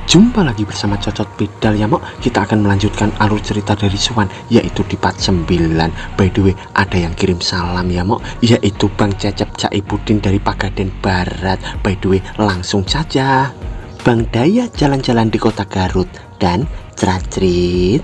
Jumpa lagi bersama Cocot Pedal ya Mok. Kita akan melanjutkan alur cerita dari Suwan, yaitu di part 9. By the way, ada yang kirim salam ya Mok, yaitu Bang Cecep Caibudin dari Pagaden Barat. By the way, langsung saja. Bang Daya jalan-jalan di kota Garut dan cerat-cerit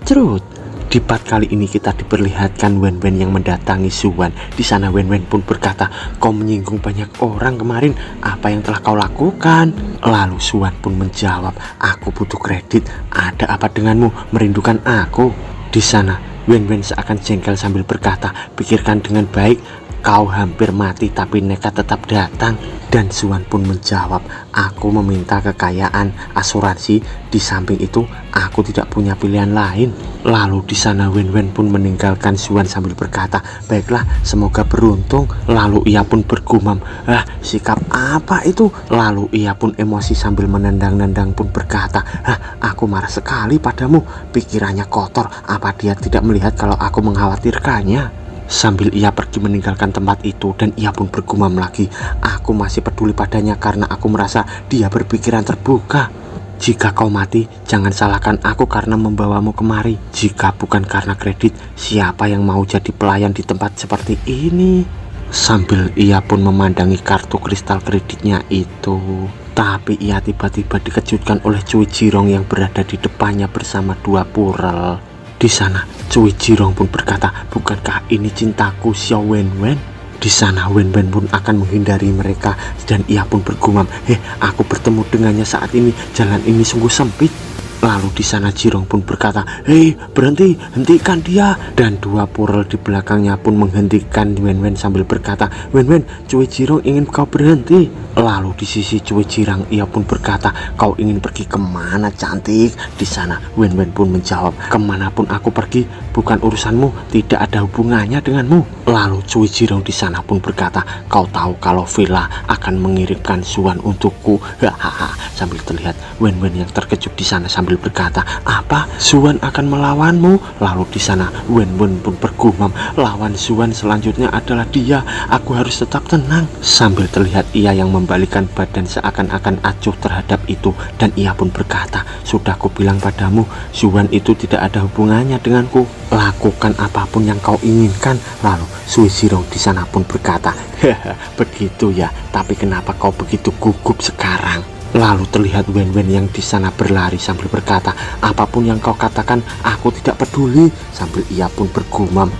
cerut. Di part kali ini kita diperlihatkan Wen-Wen yang mendatangi Suwan. Di sana Wen-Wen pun berkata, "Kau menyinggung banyak orang kemarin, apa yang telah kau lakukan?" Lalu Suwan pun menjawab, "Aku butuh kredit, ada apa denganmu merindukan aku?" Di sana Wen-Wen seakan jengkel sambil berkata, "Pikirkan dengan baik, kau hampir mati tapi nekat tetap datang." Dan Suwan pun menjawab, "Aku meminta kekayaan, asuransi, di samping itu aku tidak punya pilihan lain." Lalu di sana Wen-Wen pun meninggalkan Suwan sambil berkata, "Baiklah, semoga beruntung." Lalu ia pun bergumam, sikap apa itu?" Lalu ia pun emosi sambil menendang-nendang pun berkata, "Aku marah sekali padamu, pikirannya kotor, apa dia tidak melihat kalau aku mengkhawatirkannya?" Sambil ia pergi meninggalkan tempat itu, dan ia pun bergumam lagi, "Aku masih peduli padanya karena aku merasa dia berpikiran terbuka. Jika kau mati, jangan salahkan aku karena membawamu kemari. Jika bukan karena kredit, siapa yang mau jadi pelayan di tempat seperti ini?" Sambil ia pun memandangi kartu kristal kreditnya itu. Tapi ia tiba-tiba dikejutkan oleh Cui Jirong yang berada di depannya bersama dua purel. Di sana Cui Jirong pun berkata, "Bukankah ini cintaku Xiao Wen-Wen?" Di sana Wen-Wen pun akan menghindari mereka, dan ia pun bergumam, "Aku bertemu dengannya saat ini, jalan ini sungguh sempit." Lalu di sana Jirong pun berkata, "Berhenti, hentikan dia." Dan dua purel di belakangnya pun menghentikan Wen-Wen sambil berkata, "Wen-Wen, Cui Jirong ingin kau berhenti." Lalu di sisi Cui Jirong ia pun berkata, "Kau ingin pergi kemana, cantik?" Di sana Wen-Wen pun menjawab, "Kemanapun aku pergi bukan urusanmu, tidak ada hubungannya denganmu." Lalu Cui Jirong di sana pun berkata, "Kau tahu kalau Villa akan mengirimkan Suwan untukku?" Sambil terlihat Wen-Wen yang terkejut di sana sambil berkata, "Apa? Suwan akan melawanmu?" Lalu di sana Wen-Wen pun bergumam, "Lawan Suwan selanjutnya adalah dia. Aku harus tetap tenang." Sambil terlihat ia yang membalikkan badan seakan-akan acuh terhadap itu, dan ia pun berkata, "Sudah kubilang padamu, Suwan itu tidak ada hubungannya denganku. Lakukan apapun yang kau inginkan." Lalu Cui Jirong di sana pun berkata, "Begitu ya, tapi kenapa kau begitu gugup sekarang?" Lalu terlihat Wen-Wen yang di sana berlari sambil berkata, "Apapun yang kau katakan, aku tidak peduli." Sambil ia pun bergumam,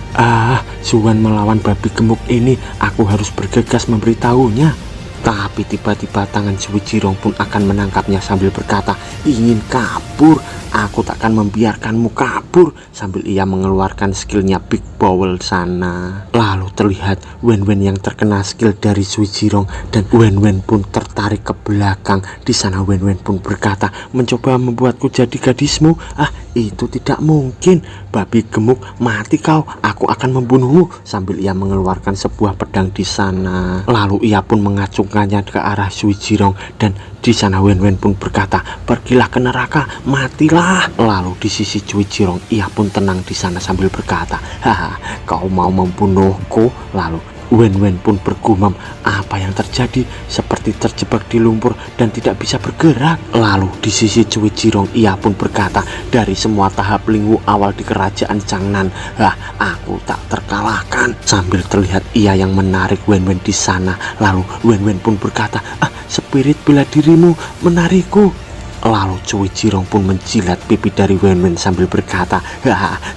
Suwan melawan babi gemuk ini, aku harus bergegas memberitahunya." Tapi tiba-tiba tangan Cui Jirong pun akan menangkapnya sambil berkata, "Ingin kabur? Aku takkan membiarkanmu kabur." Sambil ia mengeluarkan skillnya Big Bowl sana. Lalu terlihat Wen-Wen yang terkena skill dari Cui Jirong, dan Wen-Wen pun tertarik ke belakang. Di sana Wen-Wen pun berkata, "Mencoba membuatku jadi gadismu? Itu tidak mungkin. Babi gemuk, mati kau, aku akan membunuhmu." Sambil ia mengeluarkan sebuah pedang di sana. Lalu ia pun mengacungkannya ke arah Cui Jirong, dan di sana Wen-Wen pun berkata, "Pergilah ke neraka, matilah." Lalu di sisi Cui Jirong ia pun tenang di sana sambil berkata, "Kau mau membunuhku?" Lalu Wen-Wen pun bergumam, "Apa yang terjadi? Seperti terjebak di lumpur dan tidak bisa bergerak." Lalu di sisi Cui Jirong ia pun berkata, "Dari semua tahap Lingwu awal di kerajaan Changnan, aku tak terkalahkan." Sambil terlihat ia yang menarik Wen-Wen di sana. Lalu Wen-Wen pun berkata, "Spirit bela dirimu menariku." Lalu Cui Jirong pun menjilat pipi dari Wen-Wen sambil berkata,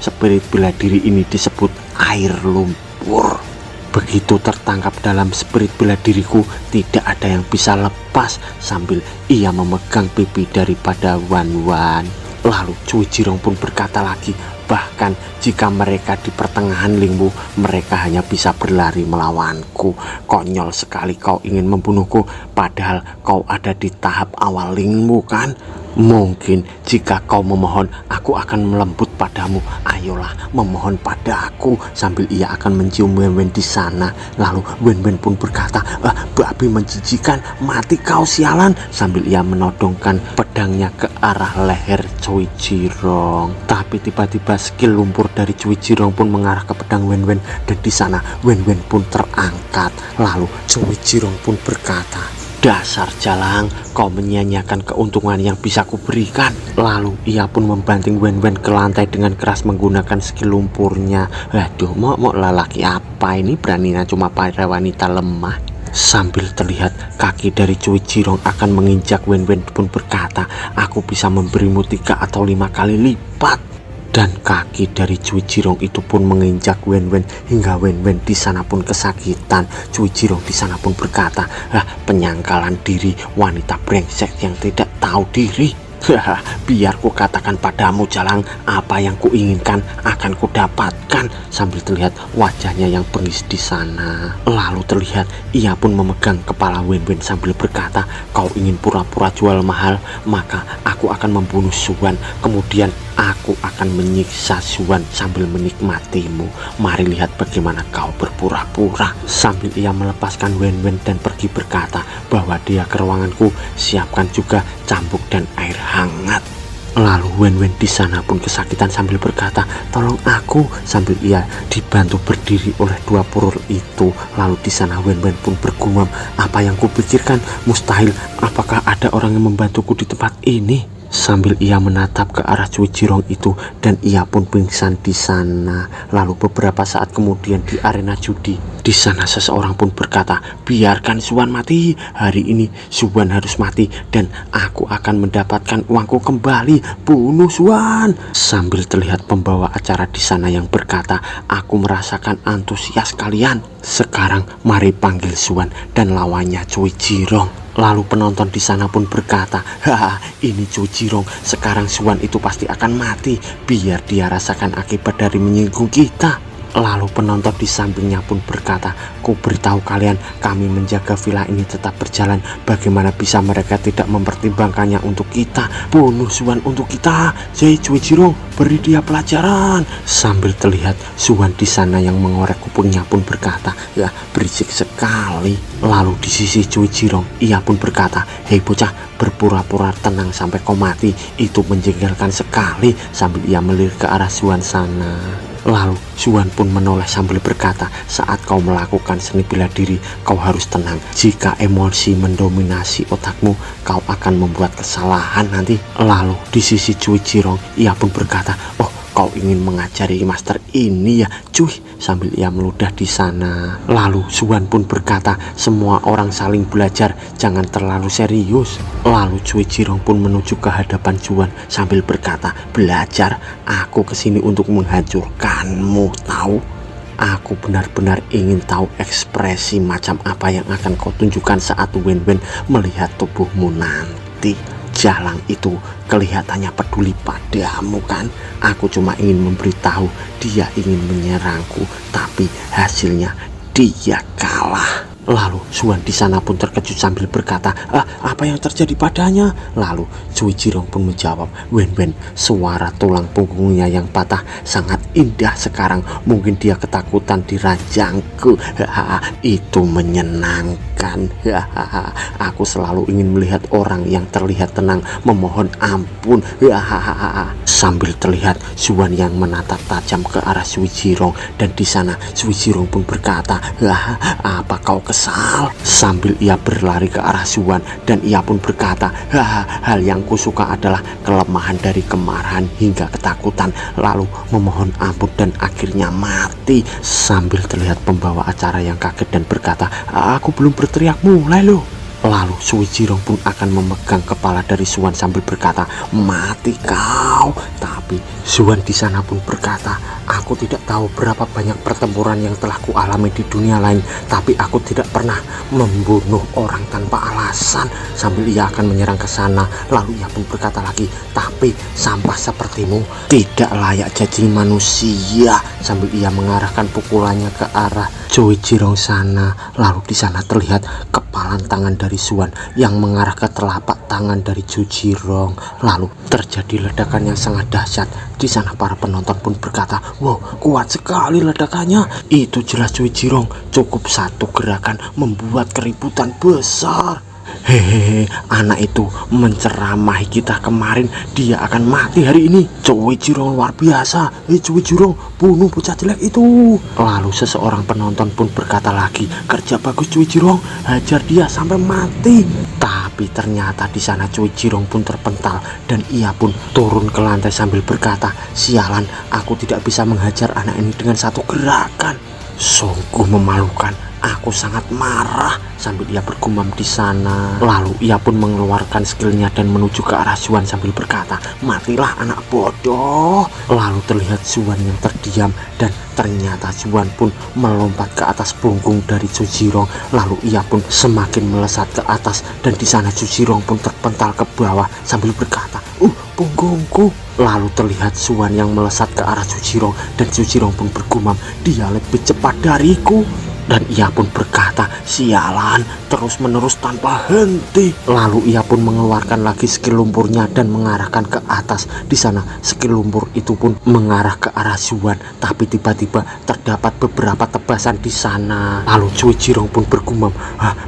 "Spirit bela diri ini disebut air lumpur. Begitu tertangkap dalam spirit bela diriku, tidak ada yang bisa lepas." Sambil ia memegang pipi daripada Wan-Wan. Lalu Cui Jirong pun berkata lagi, "Bahkan jika mereka di pertengahan Lingwu, mereka hanya bisa berlari melawanku. Konyol sekali kau ingin membunuhku, padahal kau ada di tahap awal Lingwu kan? Mungkin jika kau memohon, aku akan melembut padamu. Ayolah, memohon padaku." Sambil ia akan mencium Wen-Wen di sana. Lalu Wen-Wen pun berkata, "Babi menjijikan, mati kau sialan." Sambil ia menodongkan pedangnya ke arah leher Cui Jirong. Tapi tiba-tiba skill lumpur dari Cui Jirong pun mengarah ke pedang Wen-Wen, dan di sana Wen-Wen pun terangkat. Lalu Cui Jirong pun berkata, Dasar Jalang, kau menyia-nyiakan keuntungan yang bisa kuberikan. Lalu ia pun membanting Wen ke lantai dengan keras menggunakan skill lumpurnya. Aduh, mau lelaki apa ini, beraninya cuma pada wanita lemah. Sambil terlihat kaki dari Cui Jirong akan menginjak Wen pun berkata, aku bisa memberimu 3 atau 5 kali lipat. Dan kaki dari Cui Jirong itu pun menginjak Wen hingga Wen di sana pun kesakitan. Cui Jirong di sana pun berkata, penyangkalan diri, wanita brengsek yang tidak tahu diri. Biar ku katakan padamu Jalang, apa yang ku inginkan akan ku dapatkan. Sambil terlihat wajahnya yang bengis di sana. Lalu terlihat ia pun memegang kepala Wen sambil berkata, kau ingin pura-pura jual mahal, maka aku akan membunuh Suan. Kemudian aku akan menyiksa Suan sambil menikmatimu. Mari lihat bagaimana kau berpura-pura. Sambil ia melepaskan Wen dan pergi berkata bahwa dia ke ruanganku, siapkan juga cambuk dan air hangat. Lalu Wen di sana pun kesakitan sambil berkata, tolong aku, sambil ia dibantu berdiri oleh 2 purul itu. Lalu di sana Wen pun bergumam, apa yang kupikirkan mustahil, apakah ada orang yang membantuku di tempat ini? Sambil ia menatap ke arah Cui Jirong itu dan ia pun pingsan di sana. Lalu beberapa saat kemudian di arena judi, di sana seseorang pun berkata, biarkan Suan mati. Hari ini Suan harus mati dan aku akan mendapatkan uangku kembali. Bunuh Suan. Sambil terlihat pembawa acara di sana yang berkata, aku merasakan antusias kalian. Sekarang mari panggil Suan dan lawannya Cui Jirong. Lalu penonton di sana pun berkata, ini Cui Jirong, sekarang Suan itu pasti akan mati. Biar dia rasakan akibat dari menyinggung kita. Lalu penonton di sampingnya pun berkata, ku beritahu kalian, kami menjaga villa ini tetap berjalan. Bagaimana bisa mereka tidak mempertimbangkannya untuk kita? Bunuh Suan untuk kita. Jai Cui Jirong, beri dia pelajaran. Sambil terlihat Suan di sana yang mengorek kupingnya pun berkata, ya berisik sekali. Lalu di sisi Cui Jirong, ia pun berkata, hei bocah, berpura-pura tenang sampai kau mati, itu menjengkelkan sekali. Sambil ia melirik ke arah Suan sana. Lalu Suan pun menoleh sambil berkata, saat kau melakukan seni bela diri, kau harus tenang. Jika emosi mendominasi otakmu, kau akan membuat kesalahan nanti. Lalu di sisi Cui Jirong, ia pun berkata, oh kau ingin mengajari master ini ya cuy, sambil ia meludah di sana. Lalu Suan pun berkata, semua orang saling belajar, jangan terlalu serius. Lalu Cui Jirong pun menuju ke hadapan Suan sambil berkata, belajar, aku kesini untuk menghancurkanmu, tahu? Aku benar-benar ingin tahu ekspresi macam apa yang akan kau tunjukkan saat Wen melihat tubuhmu nanti. Jalang itu kelihatannya peduli padamu kan? Aku cuma ingin memberitahu dia ingin menyerangku, tapi hasilnya dia kalah. Lalu Suan di sana pun terkejut sambil berkata, apa yang terjadi padanya? Lalu Cui Jirong pun menjawab, Wen, suara tulang punggungnya yang patah sangat indah sekarang. Mungkin dia ketakutan di ranjangku. Itu menyenangkan. Aku selalu ingin melihat orang yang terlihat tenang memohon ampun. Sambil terlihat Suan yang menatap tajam ke arah Cui Jirong, dan di sana Cui Jirong pun berkata, apa kau kesal? Sambil ia berlari ke arah Suan dan ia pun berkata, hal yang kusuka adalah kelemahan dari kemarahan hingga ketakutan, lalu memohon ampun dan akhirnya mati. Sambil terlihat pembawa acara yang kaget dan berkata, aku belum berteriak mulai loh. Lalu Cui Jirong pun akan memegang kepala dari Suan sambil berkata, mati kau. Tapi Suan di sana pun berkata, aku tidak tahu berapa banyak pertempuran yang telah kualami di dunia lain, tapi aku tidak pernah membunuh orang tanpa alasan. Sambil ia akan menyerang ke sana, lalu ia pun berkata lagi, tapi sampah sepertimu tidak layak jadi manusia. Sambil ia mengarahkan pukulannya ke arah Cui Jirong sana. Lalu di sana terlihat kepalan tangan dari Suan yang mengarah ke telapak tangan dari Cui Jirong. Lalu terjadi ledakan yang sangat dahsyat. Di sana para penonton pun berkata, wow, kuat sekali ledakannya. Itu jelas Cui Jirong, cukup satu gerakan membuat keributan besar. Hehehe, anak itu menceramahi kita kemarin, dia akan mati hari ini. Cui Jirong luar biasa. Cui Jirong, bunuh bocah jelek itu. Lalu seseorang penonton pun berkata lagi, kerja bagus Cui Jirong, hajar dia sampai mati. Tapi ternyata di sana Cui Jirong pun terpental dan ia pun turun ke lantai sambil berkata, sialan, aku tidak bisa menghajar anak ini dengan satu gerakan. Sungguh memalukan. Aku sangat marah, sambil ia bergumam di sana. Lalu ia pun mengeluarkan skillnya dan menuju ke arah Zuan sambil berkata, matilah anak bodoh. Lalu terlihat Zuan yang terdiam dan ternyata Zuan pun melompat ke atas punggung dari Cui Jirong. Lalu ia pun semakin melesat ke atas dan di sana Cui Jirong pun terpental ke bawah sambil berkata, punggungku. Lalu terlihat Zuan yang melesat ke arah Cui Jirong dan Cui Jirong pun bergumam, dia lebih cepat dariku. Dan ia pun berkata, sialan, terus menerus tanpa henti. Lalu ia pun mengeluarkan lagi skill lumpurnya dan mengarahkan ke atas. Di sana skill lumpur itu pun mengarah ke arah Zuan, tapi tiba-tiba terdapat beberapa tebasan di sana. Lalu Cui Jirong pun bergumam,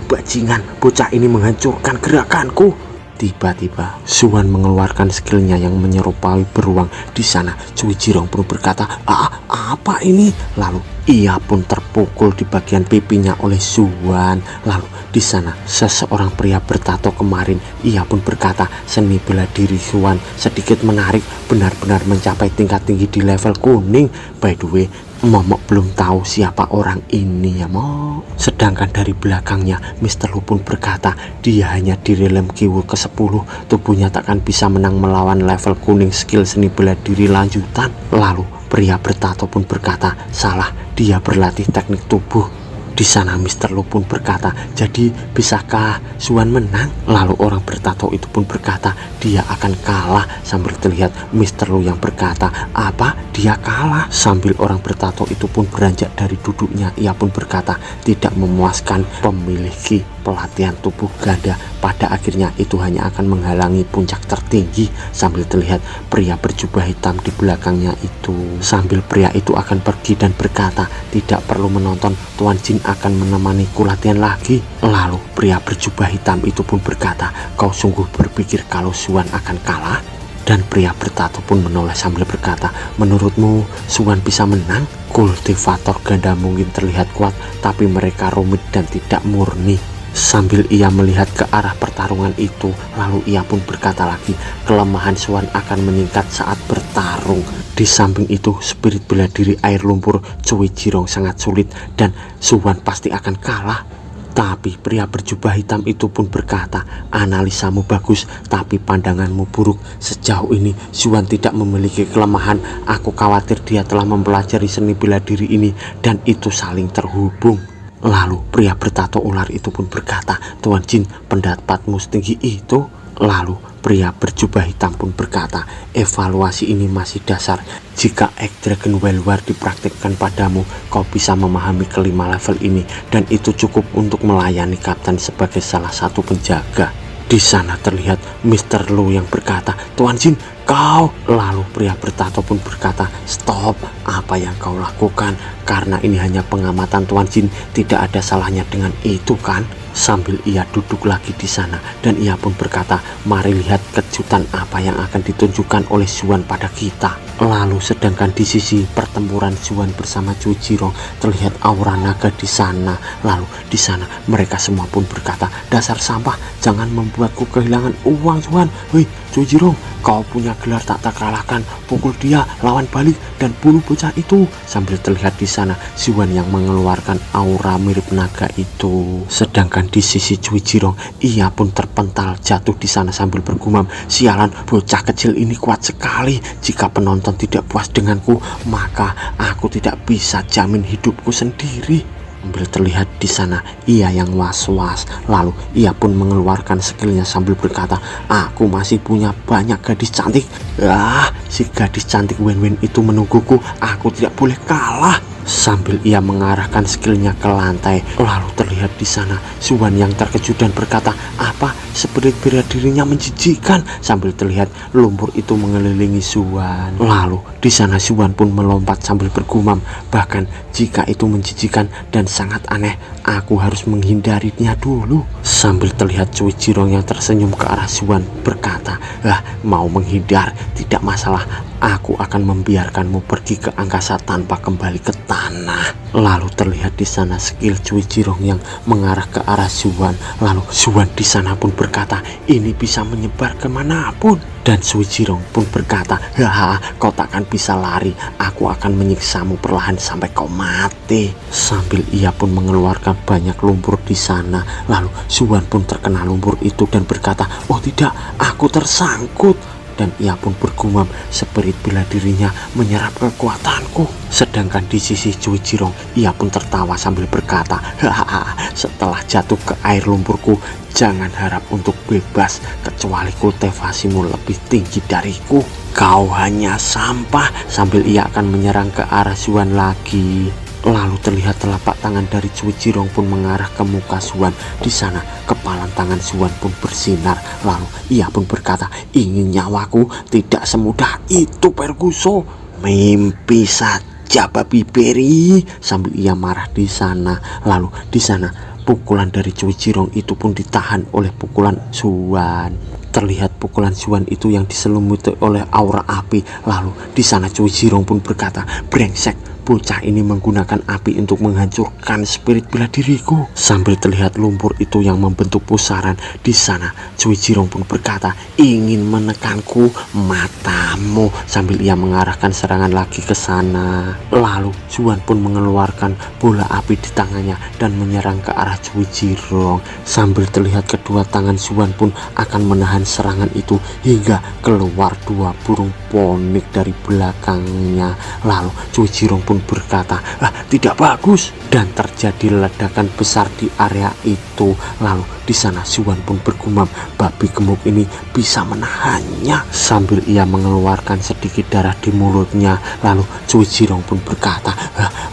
bajingan, bocah ini menghancurkan gerakanku. Tiba-tiba Zuan mengeluarkan skillnya yang menyerupai beruang. Di sana Cui Jirong pun berkata, apa ini? Lalu ia pun terpukul di bagian pipinya oleh Zuan. Lalu di sana seseorang pria bertato kemarin, ia pun berkata, seni bela diri Zuan sedikit menarik, benar-benar mencapai tingkat tinggi di level kuning. By the way, Momok belum tahu siapa orang ini ya Mok. Sedangkan dari belakangnya Mr. Lu pun berkata, dia hanya di realm Kiwu ke-10, tubuhnya takkan bisa menang melawan level kuning skill seni bela diri lanjutan. Lalu pria bertato pun berkata, salah, dia berlatih teknik tubuh. Di sana Mr. Lu pun berkata, jadi bisakah Zuan menang? Lalu orang bertato itu pun berkata, dia akan kalah. Sambil terlihat Mr. Lu yang berkata, apa? Dia kalah? Sambil orang bertato itu pun beranjak dari duduknya, ia pun berkata, tidak memuaskan, memiliki pelatihan tubuh ganda, pada akhirnya itu hanya akan menghalangi puncak tertinggi. Sambil terlihat pria berjubah hitam di belakangnya itu. Sambil pria itu akan pergi dan berkata, tidak perlu menonton, Tuan Jin akan menemaniku latihan lagi. Lalu pria berjubah hitam itu pun berkata, kau sungguh berpikir kalau Zuan akan kalah? Dan pria bertato pun menoleh sambil berkata, menurutmu Zuan bisa menang? Kultivator ganda mungkin terlihat kuat, tapi mereka rumit dan tidak murni. Sambil ia melihat ke arah pertarungan itu, lalu ia pun berkata lagi, kelemahan Zuan akan meningkat saat bertarung. Di samping itu, spirit bela diri air lumpur Cui Jirong sangat sulit dan Zuan pasti akan kalah. Tapi pria berjubah hitam itu pun berkata, analisamu bagus, tapi pandanganmu buruk. Sejauh ini Zuan tidak memiliki kelemahan. Aku khawatir dia telah mempelajari seni bela diri ini dan itu saling terhubung. Lalu pria bertato ular itu pun berkata, Tuan Jin, pendapatmu setinggi itu? Lalu pria berjubah hitam pun berkata, evaluasi ini masih dasar. Jika Egg Dragon Well War dipraktikkan padamu, kau bisa memahami kelima level ini, dan itu cukup untuk melayani kapten sebagai salah satu penjaga. Di sana terlihat Mr. Lu yang berkata, Tuan Jin, kau. Lalu pria bertato pun berkata, stop, apa yang kau lakukan? Karena ini hanya pengamatan Tuan Jin, tidak ada salahnya dengan itu kan? Sambil ia duduk lagi di sana dan ia pun berkata, mari lihat kejutan apa yang akan ditunjukkan oleh Zuan pada kita. Lalu sedangkan di sisi pertempuran Zuan bersama Cui Jirong terlihat aura naga di sana. Lalu di sana mereka semua pun berkata, dasar sampah, jangan membuatku kehilangan uang Zuan. Hei Cui Jirong, kau punya gelar tak terkalahkan, pukul dia, lawan balik dan bunuh bocah itu. Sambil terlihat di sana Zuan yang mengeluarkan aura mirip naga itu. Sedangkan di sisi Cui Jirong, ia pun terpental jatuh di sana sambil bergumam, sialan, bocah kecil ini kuat sekali. Jika penonton tidak puas denganku, maka aku tidak bisa jamin hidupku sendiri. Sambil terlihat di sana ia yang was-was. Lalu ia pun mengeluarkan skillnya sambil berkata, aku masih punya banyak gadis cantik. Si gadis cantik Wen Wen itu menungguku, aku tidak boleh kalah. Sambil ia mengarahkan skillnya ke lantai, lalu terlihat di sana Suwan yang terkejut dan berkata, "Apa? Spirit bela dirinya menjijikan." Sambil terlihat lumpur itu mengelilingi Suwan. Lalu di sana Suwan pun melompat sambil bergumam, "Bahkan jika itu menjijikan dan sangat aneh, aku harus menghindarinya dulu." Sambil terlihat Cui Jirong yang tersenyum ke arah Suwan berkata, "Mau menghindar? Tidak masalah. Aku akan membiarkanmu pergi ke angkasa tanpa kembali ke tanah." Lalu terlihat di sana skill Cui Jirong yang mengarah ke arah Suwan. Lalu Suwan di sana pun berkata, "Ini bisa menyebar kemanapun." Dan Cui Jirong pun berkata, "Kau takkan bisa lari. Aku akan menyiksamu perlahan sampai kau mati." Sambil ia pun mengeluarkan banyak lumpur di sana. Lalu Suwan pun terkena lumpur itu dan berkata, "Oh tidak, aku tersangkut." Dan ia pun bergumam, spirit bela dirinya menyerap kekuatanku. Sedangkan di sisi Cui Jirong, ia pun tertawa sambil berkata, "Setelah jatuh ke air lumpurku, jangan harap untuk bebas, kecuali kultivasimu lebih tinggi dariku. Kau hanya sampah." Sambil ia akan menyerang ke arah Suwan lagi. Lalu terlihat telapak tangan dari Cui Jirong pun mengarah ke muka Suwan. Di sana kepalan tangan Suwan pun bersinar. Lalu ia pun berkata, "Ingin nyawaku? Tidak semudah itu, Perguso. Mimpi saja, babi beri." Sambil ia marah di sana. Lalu di sana pukulan dari Cui Jirong itu pun ditahan oleh pukulan Suwan. Terlihat pukulan Suwan itu yang diselimuti oleh aura api. Lalu di sana Cui Jirong pun berkata, "Brengsek, bocah ini menggunakan api untuk menghancurkan spirit bela diriku." Sambil terlihat lumpur itu yang membentuk pusaran. Di sana Cui Jirong pun berkata, "Ingin menekanku? Matamu." Sambil ia mengarahkan serangan lagi ke sana. Lalu Suwan pun mengeluarkan bola api di tangannya dan menyerang ke arah Cui Jirong. Sambil terlihat kedua tangan Suwan pun akan menahan serangan itu hingga keluar dua burung ponik dari belakangnya. Lalu Cui Jirong pun berkata, "Tidak bagus." Dan terjadi ledakan besar di area itu. Lalu di sana Suwan pun bergumam, "Babi gemuk ini bisa menahannya." Sambil ia mengeluarkan sedikit darah di mulutnya. Lalu Cui Jirong pun berkata,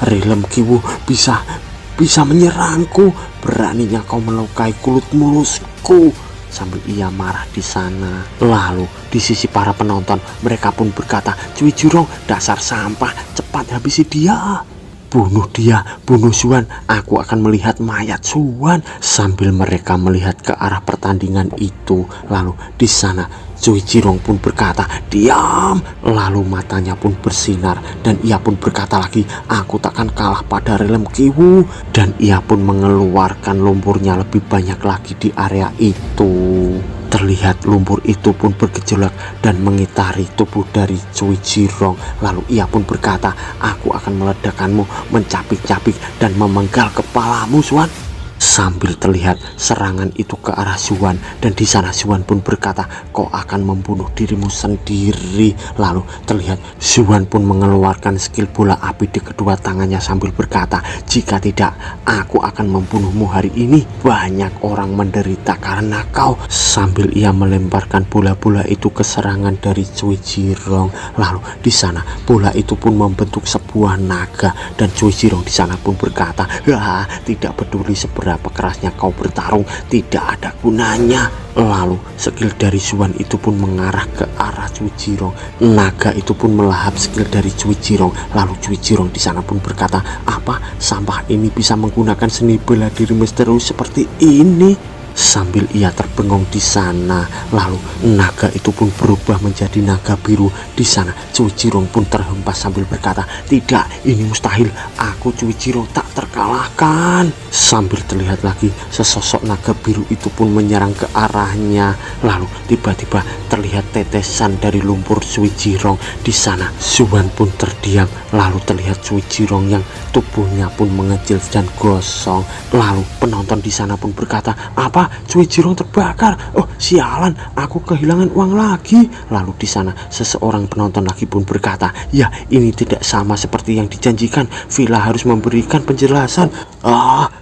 "Rilem Kiwu bisa menyerangku. Beraninya kau melukai kulit mulusku." Sambil ia marah di sana. Lalu di sisi para penonton, mereka pun berkata, "Cui Jirong, dasar sampah, cepat habisi dia. Bunuh dia, bunuh Suwan. Aku akan melihat mayat Suwan." Sambil mereka melihat ke arah pertandingan itu. Lalu di sana Cui Jirong pun berkata, "Diam." Lalu matanya pun bersinar dan ia pun berkata lagi, "Aku takkan kalah pada Rilem Kiwu." Dan ia pun mengeluarkan lumpurnya lebih banyak lagi di area itu. Terlihat lumpur itu pun bergejolak dan mengitari tubuh dari Cui Jirong. Lalu ia pun berkata, "Aku akan meledakkanmu, mencapik-capik dan memenggal kepalamu, Suwan." Sambil terlihat serangan itu ke arah Suwan. Dan di sana Suwan pun berkata, "Kau akan membunuh dirimu sendiri." Lalu terlihat Suwan pun mengeluarkan skill bola api di kedua tangannya sambil berkata, "Jika tidak, aku akan membunuhmu hari ini. Banyak orang menderita karena kau." Sambil ia melemparkan bola-bola itu ke serangan dari Cui Jirong. Lalu di sana bola itu pun membentuk sebuah naga. Dan Cui Jirong di sana pun berkata, "Tidak peduli seberapa kerasnya kau bertarung, tidak ada gunanya." Lalu skill dari Suwan itu pun mengarah ke arah Cui Jirong. Naga itu pun melahap skill dari Cui Jirong. Lalu Cui Jirong di sana pun berkata, "Apa sampah ini bisa menggunakan seni bela diri misterius seperti ini?" Sambil ia terbengong di sana. Lalu naga itu pun berubah menjadi naga biru. Di sana Cui Jirong pun terhempas sambil berkata, "Tidak, ini mustahil. Aku Cui Jirong tak terkalahkan." Sambil terlihat lagi sesosok naga biru itu pun menyerang ke arahnya. Lalu tiba-tiba terlihat tetesan dari lumpur Cui Jirong. Di sana Suwan pun terdiam. Lalu terlihat Cui Jirong yang tubuhnya pun mengecil dan gosong. Lalu penonton di sana pun berkata, "Apa? Cui Jirong terbakar? Oh sialan, aku kehilangan uang lagi." Lalu di sana seseorang penonton lagi pun berkata, "Ya, ini tidak sama seperti yang dijanjikan. Villa harus memberikan penjelasan."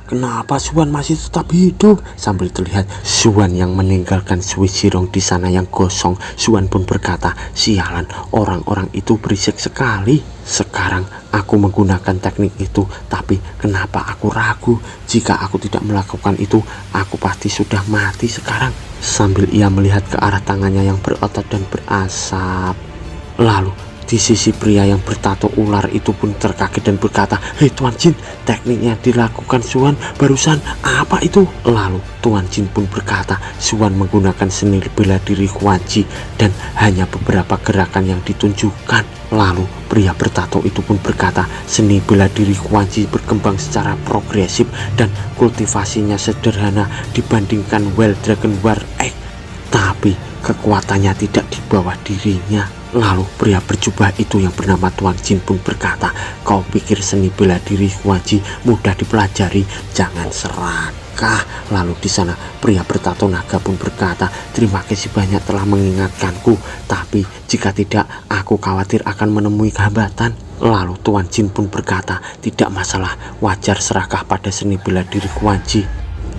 kenapa Suan masih tetap hidup? Sambil terlihat Suan yang meninggalkan Sui Zhirong di sana yang gosong, Suan pun berkata, sialan, orang-orang itu berisik sekali. Sekarang aku menggunakan teknik itu, tapi kenapa aku ragu? Jika aku tidak melakukan itu, aku pasti sudah mati sekarang. Sambil ia melihat ke arah tangannya yang berotot dan berasap. Lalu di sisi pria yang bertato ular itu pun terkaget dan berkata, hei Tuan Jin, tekniknya dilakukan Suan barusan, apa itu? Lalu Tuan Jin pun berkata, Suan menggunakan seni bela diri Huan Ji dan hanya beberapa gerakan yang ditunjukkan. Lalu pria bertato itu pun berkata, seni bela diri Huan Ji berkembang secara progresif dan kultivasinya sederhana dibandingkan Wild Dragon War X, tapi kekuatannya tidak di bawah dirinya. Lalu pria berjubah itu yang bernama Tuan Jin pun berkata, kau pikir seni bela diri Huan Ji mudah dipelajari? Jangan serakah. Lalu di sana pria bertato naga pun berkata, terima kasih banyak telah mengingatkanku, tapi jika tidak aku khawatir akan menemui hambatan. Lalu Tuan Jin pun berkata, tidak masalah, wajar serakah pada seni bela diri Huan Ji.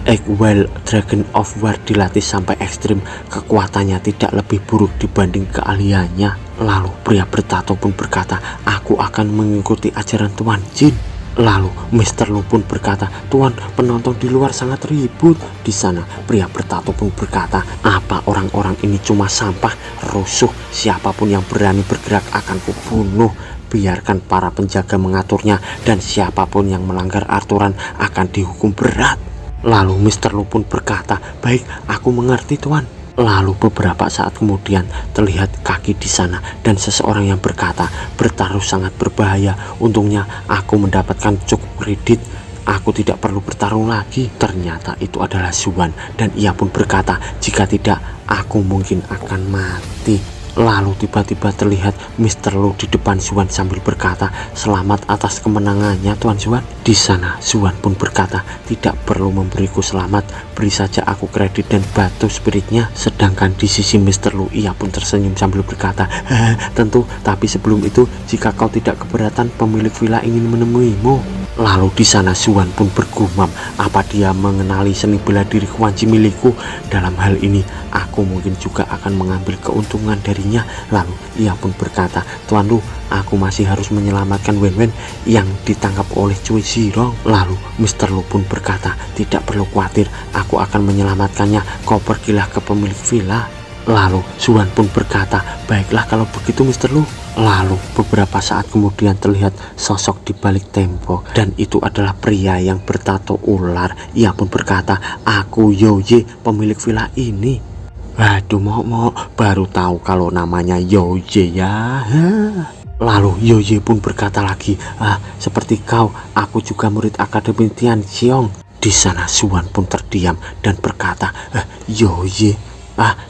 Wild Dragon of War dilatih sampai ekstrim, kekuatannya tidak lebih buruk dibanding keahliannya. Lalu pria bertato pun berkata, aku akan mengikuti ajaran Tuan Jin. Lalu Mr. Lu pun berkata, Tuan, penonton di luar sangat ribut. Di sana pria bertato pun berkata, apa orang-orang ini cuma sampah, rusuh, siapapun yang berani bergerak akan kubunuh. Biarkan para penjaga mengaturnya dan siapapun yang melanggar aturan akan dihukum berat. Lalu Mr. Lu pun berkata, baik, aku mengerti Tuan. Lalu beberapa saat kemudian terlihat kaki di sana dan seseorang yang berkata, bertaruh sangat berbahaya, untungnya aku mendapatkan cukup kredit, aku tidak perlu bertarung lagi. Ternyata itu adalah Suan dan ia pun berkata, jika tidak aku mungkin akan mati. Lalu tiba-tiba terlihat Mr. Lu di depan Suan sambil berkata, selamat atas kemenangannya Tuan Suan. Di sana Suan pun berkata, tidak perlu memberiku selamat, beri saja aku kredit dan batu spiritnya. Sedangkan di sisi Mr. Lu ia pun tersenyum sambil berkata, tentu, tapi sebelum itu jika kau tidak keberatan pemilik villa ingin menemuimu. Lalu di sana Suan pun bergumam, apa dia mengenali seni bela diri Huan Ji milikku? Dalam hal ini aku mungkin juga akan mengambil keuntungan darinya. Lalu ia pun berkata, Tuan Lu, aku masih harus menyelamatkan Wen Wen yang ditangkap oleh Sui Zhirong. Lalu Mr. Lu pun berkata, tidak perlu khawatir, aku akan menyelamatkannya, kau pergilah ke pemilik villa. Lalu Suan pun berkata, baiklah kalau begitu Mr. Lu. Lalu beberapa saat kemudian terlihat sosok di balik tembok dan itu adalah pria yang bertato ular. Ia pun berkata, aku Yoye, pemilik villa ini. Waduh, mau baru tahu kalau namanya Yoye ya. Lalu Yoye pun berkata lagi, seperti kau, aku juga murid Akademi Tian Xiong. Di sana Suan pun terdiam dan berkata, Yoye,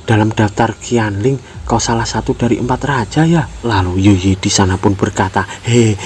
dalam daftar Qianling kau salah satu dari 4 raja ya. Lalu Yoye di sana pun berkata,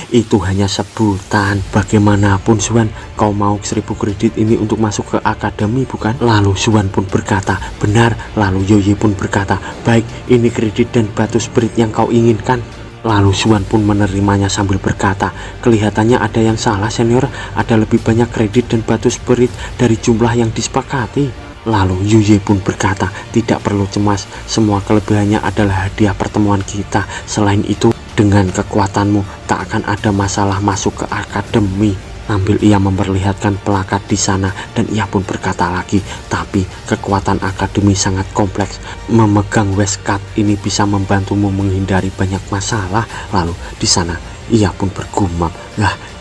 itu hanya sebutan. Bagaimanapun Suan, kau mau 1000 kredit ini untuk masuk ke akademi bukan? Lalu Suan pun berkata, benar. Lalu Yoye pun berkata, baik, ini kredit dan batu spirit yang kau inginkan. Lalu Suan pun menerimanya sambil berkata, kelihatannya ada yang salah senior, ada lebih banyak kredit dan batu spirit dari jumlah yang disepakati. Lalu Yoye pun berkata, tidak perlu cemas, semua kelebihannya adalah hadiah pertemuan kita. Selain itu, dengan kekuatanmu tak akan ada masalah masuk ke akademi. Sambil ia memperlihatkan plakat di sana dan ia pun berkata lagi, tapi kekuatan akademi sangat kompleks. Memegang Westcard ini bisa membantumu menghindari banyak masalah. Lalu di sana ia pun bergumam,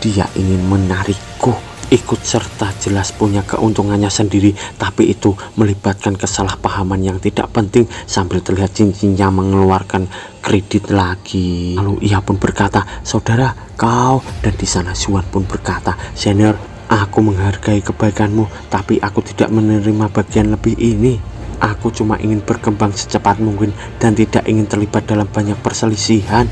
dia ingin menarikku. Ikut serta jelas punya keuntungannya sendiri, tapi itu melibatkan kesalahpahaman yang tidak penting. Sambil terlihat cincinnya mengeluarkan kredit lagi. Lalu ia pun berkata, saudara kau. Dan di sana Suan pun berkata, senior, aku menghargai kebaikanmu, tapi aku tidak menerima bagian lebih ini. Aku cuma ingin berkembang secepat mungkin dan tidak ingin terlibat dalam banyak perselisihan.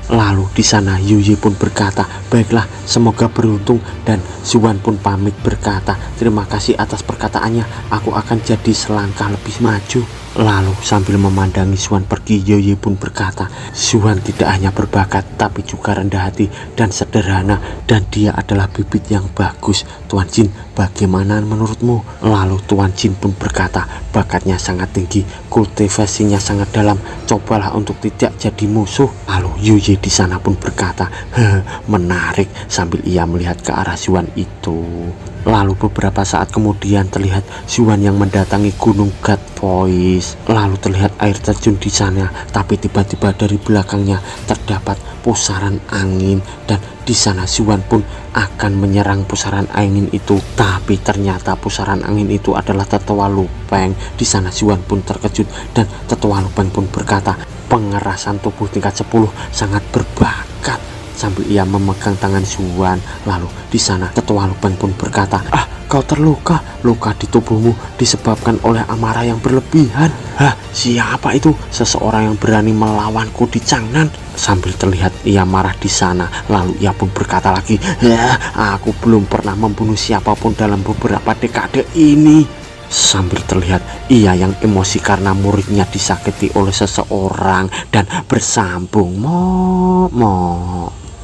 Lalu di sana Yoye pun berkata, baiklah, semoga beruntung. Dan Suan pun pamit berkata, terima kasih atas perkataannya, aku akan jadi selangkah lebih maju. Lalu sambil memandangi Xuan pergi, Yoye pun berkata, Xuan tidak hanya berbakat tapi juga rendah hati dan sederhana, dan dia adalah bibit yang bagus. Tuan Jin, bagaimana menurutmu? Lalu Tuan Jin pun berkata, bakatnya sangat tinggi, kultivasinya sangat dalam, cobalah untuk tidak jadi musuh. Lalu Yoye di sana pun berkata, menarik, sambil ia melihat ke arah Xuan itu. Lalu beberapa saat kemudian terlihat Xuan yang mendatangi gunung God Voice. Lalu terlihat air terjun di sana, tapi tiba-tiba dari belakangnya terdapat pusaran angin, dan di sana Xuan pun akan menyerang pusaran angin itu. Tapi ternyata pusaran angin itu adalah Tetua Lupeng. Di sana Xuan pun terkejut, dan Tetua Lupeng pun berkata, pengerasan tubuh tingkat 10 sangat berbakat, sambil ia memegang tangan Xuan. Lalu di sana Tetua Lupeng pun berkata, kau terluka, luka di tubuhmu disebabkan oleh amarah yang berlebihan. Siapa itu? Seseorang yang berani melawanku di Changnan. Sambil terlihat ia marah di sana. Lalu ia pun berkata lagi, aku belum pernah membunuh siapapun dalam beberapa dekade ini. Sambil terlihat ia yang emosi karena muridnya disakiti oleh seseorang dan bersambung, mo.